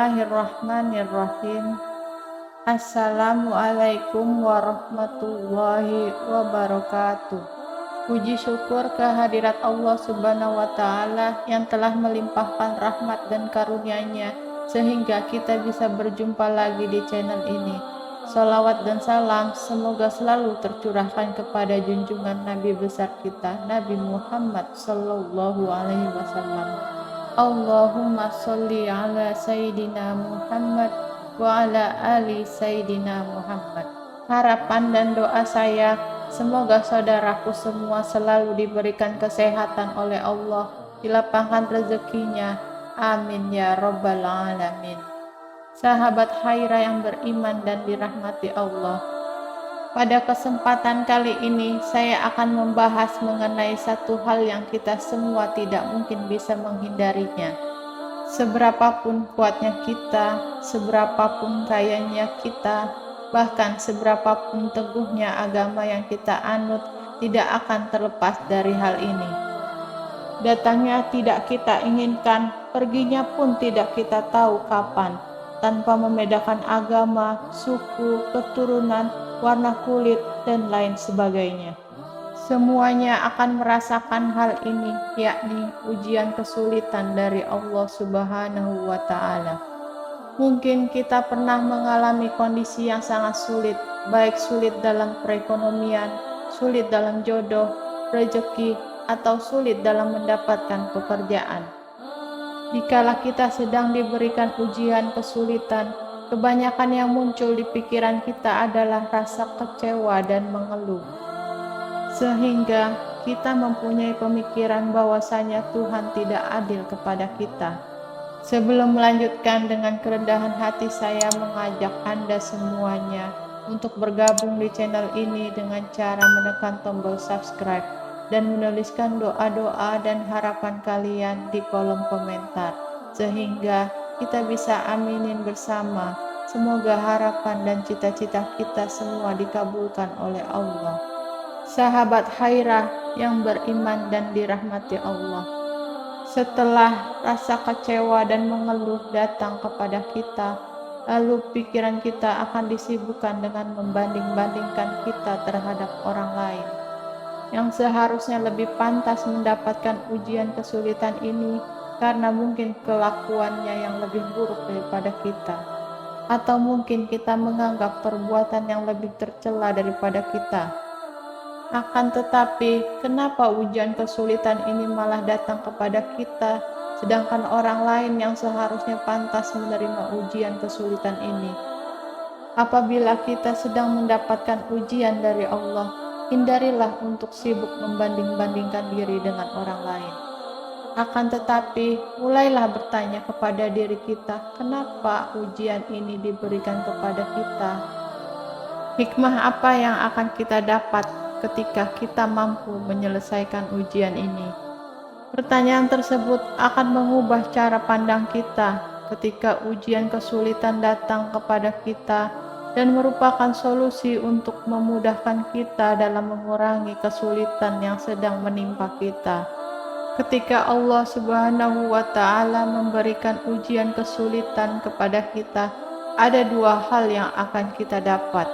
Bismillahirrahmanirrahim. Assalamualaikum warahmatullahi wabarakatuh. Puji syukur kehadirat Allah Subhanahu wa Ta'ala yang telah melimpahkan rahmat dan karunia-Nya sehingga kita bisa berjumpa lagi di channel ini. Salawat dan salam semoga selalu tercurahkan kepada junjungan Nabi besar kita, Nabi Muhammad Sallallahu Alaihi Wasallam. Allahumma sholli ala Sayyidina Muhammad wa ala ali Sayyidina Muhammad. Harapan dan doa saya, semoga saudaraku semua selalu diberikan kesehatan oleh Allah, dilapangkan rezekinya. Amin ya Rabbal Alamin. Sahabat Haira yang beriman dan dirahmati Allah, pada kesempatan kali ini saya akan membahas mengenai satu hal yang kita semua tidak mungkin bisa menghindarinya. Seberapapun kuatnya kita, seberapapun kayanya kita, bahkan seberapapun teguhnya agama yang kita anut, tidak akan terlepas dari hal ini. Datangnya tidak kita inginkan, perginya pun tidak kita tahu kapan, tanpa membedakan agama, suku, keturunan, warna kulit, dan lain sebagainya. Semuanya akan merasakan hal ini, yakni ujian kesulitan dari Allah Subhanahu wa Ta'ala. Mungkin kita pernah mengalami kondisi yang sangat sulit, baik sulit dalam perekonomian, sulit dalam jodoh, rezeki, atau sulit dalam mendapatkan pekerjaan. Dikala kita sedang diberikan ujian kesulitan, kebanyakan yang muncul di pikiran kita adalah rasa kecewa dan mengeluh. Sehingga kita mempunyai pemikiran bahwasanya Tuhan tidak adil kepada kita. Sebelum melanjutkan, dengan kerendahan hati saya mengajak Anda semuanya untuk bergabung di channel ini dengan cara menekan tombol subscribe dan menuliskan doa-doa dan harapan kalian di kolom komentar, sehingga kita bisa aminin bersama. Semoga harapan dan cita-cita kita semua dikabulkan oleh Allah. Sahabat Haira yang beriman dan dirahmati Allah, setelah rasa kecewa dan mengeluh datang kepada kita, lalu pikiran kita akan disibukkan dengan membanding-bandingkan kita terhadap orang lain yang seharusnya lebih pantas mendapatkan ujian kesulitan ini karena mungkin kelakuannya yang lebih buruk daripada kita. Atau mungkin kita menganggap perbuatan yang lebih tercela daripada kita. Akan tetapi, kenapa ujian kesulitan ini malah datang kepada kita, sedangkan orang lain yang seharusnya pantas menerima ujian kesulitan ini? Apabila kita sedang mendapatkan ujian dari Allah, hindarilah untuk sibuk membanding-bandingkan diri dengan orang lain. Akan tetapi, mulailah bertanya kepada diri kita, kenapa ujian ini diberikan kepada kita? Hikmah apa yang akan kita dapat ketika kita mampu menyelesaikan ujian ini? Pertanyaan tersebut akan mengubah cara pandang kita ketika ujian kesulitan datang kepada kita dan merupakan solusi untuk memudahkan kita dalam mengurangi kesulitan yang sedang menimpa kita. Ketika Allah Subhanahu wa Ta'ala memberikan ujian kesulitan kepada kita, ada dua hal yang akan kita dapat,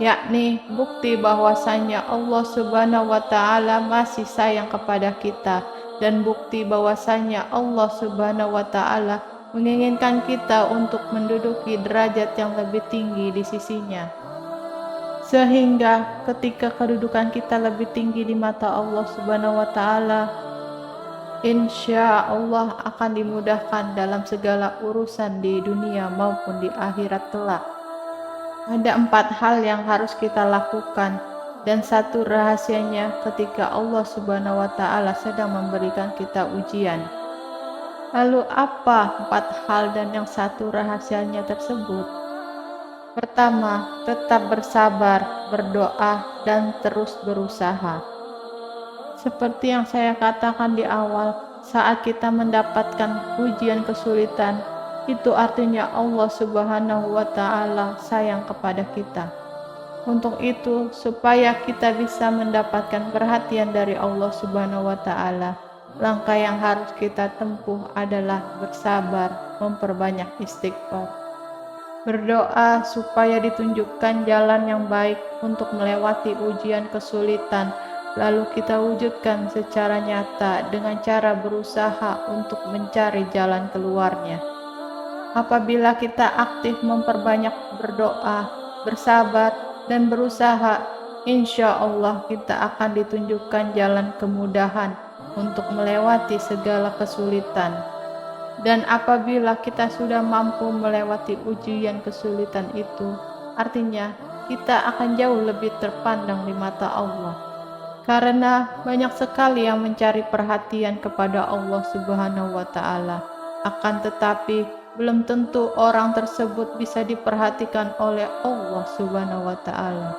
yakni bukti bahwasannya Allah Subhanahu wa Ta'ala masih sayang kepada kita, dan bukti bahwasannya Allah Subhanahu wa Ta'ala menginginkan kita untuk menduduki derajat yang lebih tinggi di sisinya. Sehingga ketika kedudukan kita lebih tinggi di mata Allah Subhanahu wa Ta'ala, insya Allah akan dimudahkan dalam segala urusan di dunia maupun di akhirat kelak. Ada 4 hal yang harus kita lakukan, dan satu rahasianya ketika Allah Subhanahu wa Ta'ala sedang memberikan kita ujian. Lalu apa 4 hal dan yang satu rahasianya tersebut? Pertama, tetap bersabar, berdoa, dan terus berusaha. Seperti yang saya katakan di awal, saat kita mendapatkan ujian kesulitan, itu artinya Allah Subhanahu wa Ta'ala sayang kepada kita. Untuk itu, supaya kita bisa mendapatkan perhatian dari Allah Subhanahu wa Ta'ala, langkah yang harus kita tempuh adalah bersabar, memperbanyak istighfar. Berdoa supaya ditunjukkan jalan yang baik untuk melewati ujian kesulitan, lalu kita wujudkan secara nyata dengan cara berusaha untuk mencari jalan keluarnya. Apabila kita aktif memperbanyak berdoa, bersabar, dan berusaha, insya Allah kita akan ditunjukkan jalan kemudahan untuk melewati segala kesulitan. Dan apabila kita sudah mampu melewati ujian kesulitan itu, artinya kita akan jauh lebih terpandang di mata Allah. Karena banyak sekali yang mencari perhatian kepada Allah Subhanahu wa Ta'ala. Akan tetapi, belum tentu orang tersebut bisa diperhatikan oleh Allah Subhanahu wa Ta'ala.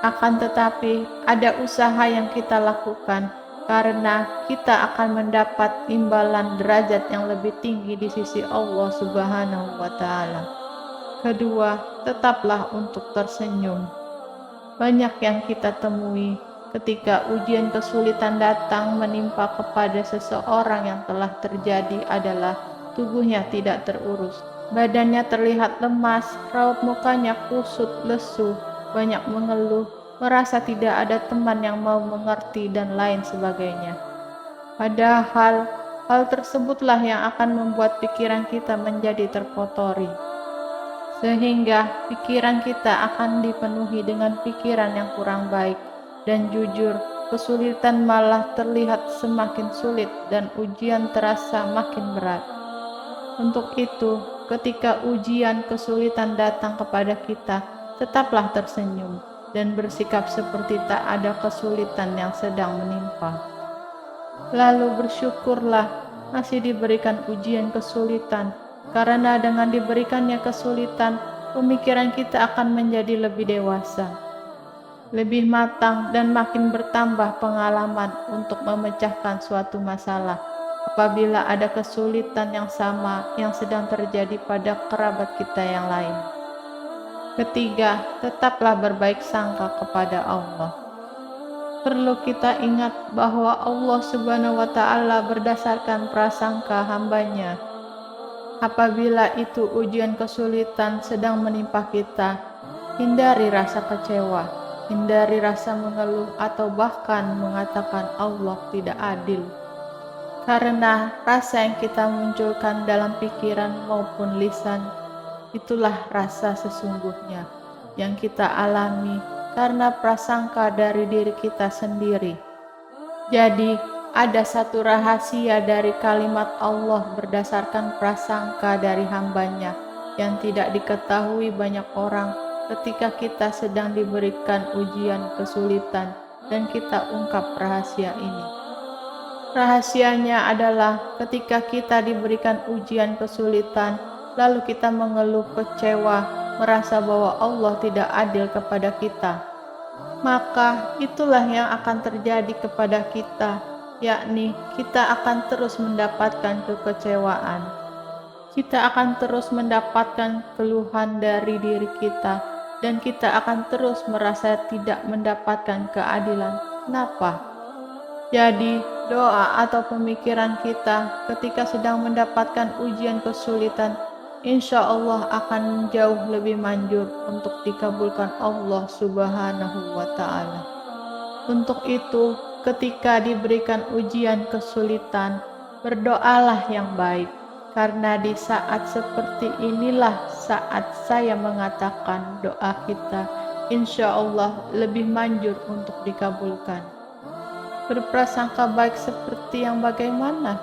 Akan tetapi, ada usaha yang kita lakukan karena kita akan mendapat imbalan derajat yang lebih tinggi di sisi Allah Subhanahu wa Ta'ala. Kedua, tetaplah untuk tersenyum. Banyak yang kita temui ketika ujian kesulitan datang menimpa kepada seseorang yang telah terjadi adalah tubuhnya tidak terurus. Badannya terlihat lemas, raut mukanya kusut, lesu, banyak mengeluh, merasa tidak ada teman yang mau mengerti dan lain sebagainya. Padahal hal tersebutlah yang akan membuat pikiran kita menjadi terkotori. Sehingga pikiran kita akan dipenuhi dengan pikiran yang kurang baik. Dan jujur, kesulitan malah terlihat semakin sulit dan ujian terasa makin berat. Untuk itu, ketika ujian kesulitan datang kepada kita, tetaplah tersenyum dan bersikap seperti tak ada kesulitan yang sedang menimpa. Lalu bersyukurlah masih diberikan ujian kesulitan, karena dengan diberikannya kesulitan, pemikiran kita akan menjadi lebih dewasa, lebih matang, dan makin bertambah pengalaman untuk memecahkan suatu masalah apabila ada kesulitan yang sama yang sedang terjadi pada kerabat kita yang lain. Ketiga, tetaplah berbaik sangka kepada Allah. Perlu kita ingat bahwa Allah Subhanahu wa Ta'ala berdasarkan prasangka hambanya. Apabila itu ujian kesulitan sedang menimpa kita, hindari rasa kecewa. Hindari rasa mengeluh atau bahkan mengatakan Allah tidak adil. Karena rasa yang kita munculkan dalam pikiran maupun lisan, itulah rasa sesungguhnya yang kita alami karena prasangka dari diri kita sendiri. Jadi, ada satu rahasia dari kalimat Allah berdasarkan prasangka dari hambanya yang tidak diketahui banyak orang ketika kita sedang diberikan ujian kesulitan dan kita ungkap rahasia ini. Rahasianya adalah ketika kita diberikan ujian kesulitan, lalu kita mengeluh kecewa, merasa bahwa Allah tidak adil kepada kita. Maka itulah yang akan terjadi kepada kita, yakni kita akan terus mendapatkan kekecewaan. Kita akan terus mendapatkan keluhan dari diri kita, dan kita akan terus merasa tidak mendapatkan keadilan. Kenapa? Jadi, doa atau pemikiran kita ketika sedang mendapatkan ujian kesulitan, insya Allah akan jauh lebih manjur untuk dikabulkan Allah Subhanahu wa Ta'ala. Untuk itu, ketika diberikan ujian kesulitan, berdoalah yang baik. Karena di saat seperti inilah saat saya mengatakan doa kita insya Allah lebih manjur untuk dikabulkan. Berprasangka baik seperti yang bagaimana?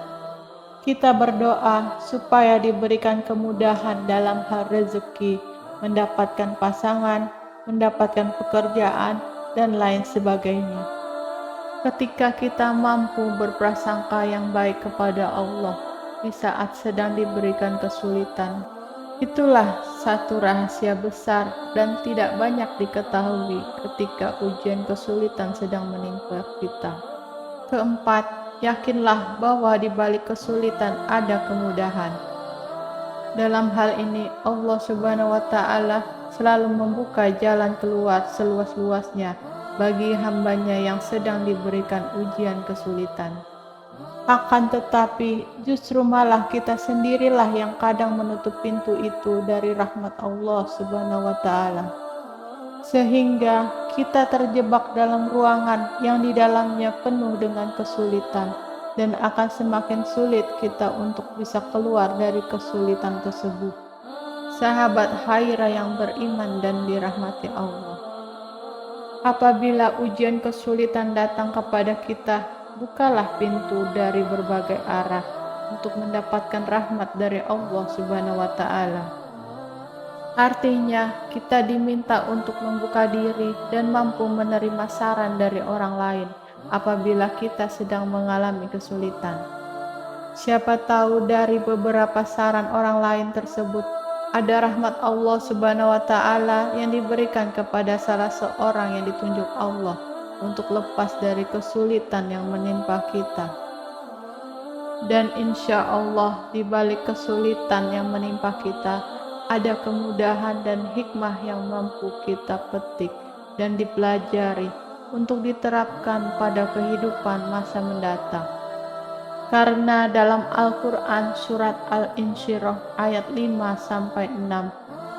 Kita berdoa supaya diberikan kemudahan dalam hal rezeki, mendapatkan pasangan, mendapatkan pekerjaan, dan lain sebagainya. Ketika kita mampu berprasangka yang baik kepada Allah di saat sedang diberikan kesulitan, itulah satu rahasia besar dan tidak banyak diketahui ketika ujian kesulitan sedang menimpa kita. Keempat, yakinlah bahwa di balik kesulitan ada kemudahan. Dalam hal ini, Allah Subhanahu wa Ta'ala selalu membuka jalan keluar seluas-luasnya bagi hambanya yang sedang diberikan ujian kesulitan. Akan tetapi, justru malah kita sendirilah yang kadang menutup pintu itu dari rahmat Allah Subhanahu wa Ta'ala, sehingga kita terjebak dalam ruangan yang di dalamnya penuh dengan kesulitan, dan akan semakin sulit kita untuk bisa keluar dari kesulitan tersebut. Sahabat Haira yang beriman dan dirahmati Allah, apabila ujian kesulitan datang kepada kita, bukalah pintu dari berbagai arah untuk mendapatkan rahmat dari Allah Subhanahu wa Ta'ala. Artinya, kita diminta untuk membuka diri dan mampu menerima saran dari orang lain apabila kita sedang mengalami kesulitan. Siapa tahu dari beberapa saran orang lain tersebut ada rahmat Allah Subhanahu wa Ta'ala yang diberikan kepada salah seorang yang ditunjuk Allah untuk lepas dari kesulitan yang menimpa kita. Dan insya Allah di balik kesulitan yang menimpa kita ada kemudahan dan hikmah yang mampu kita petik dan dipelajari untuk diterapkan pada kehidupan masa mendatang. Karena dalam Al-Quran surat Al-Insyirah ayat 5-6,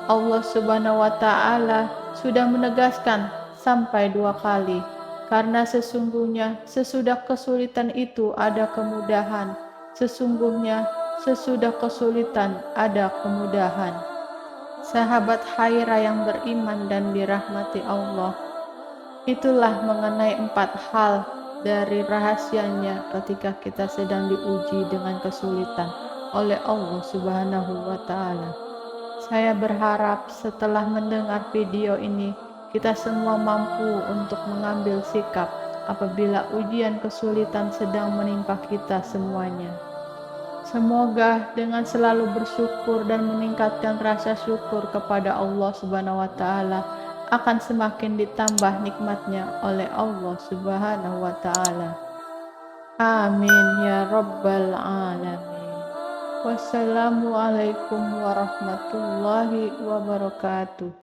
Allah Subhanahu wa Ta'ala sudah menegaskan sampai 2 kali, karena sesungguhnya sesudah kesulitan itu ada kemudahan, sesungguhnya sesudah kesulitan ada kemudahan. Sahabat Haira yang beriman dan dirahmati Allah, itulah mengenai 4 hal dari rahasianya ketika kita sedang diuji dengan kesulitan oleh Allah Subhanahu wa Ta'ala. Saya berharap setelah mendengar video ini, kita semua mampu untuk mengambil sikap apabila ujian kesulitan sedang menimpa kita semuanya. Semoga dengan selalu bersyukur dan meningkatkan rasa syukur kepada Allah Subhanahu wa Ta'ala akan semakin ditambah nikmatnya oleh Allah Subhanahu wa Ta'ala. Amin ya Rabbal Alamin. Wassalamualaikum warahmatullahi wabarakatuh.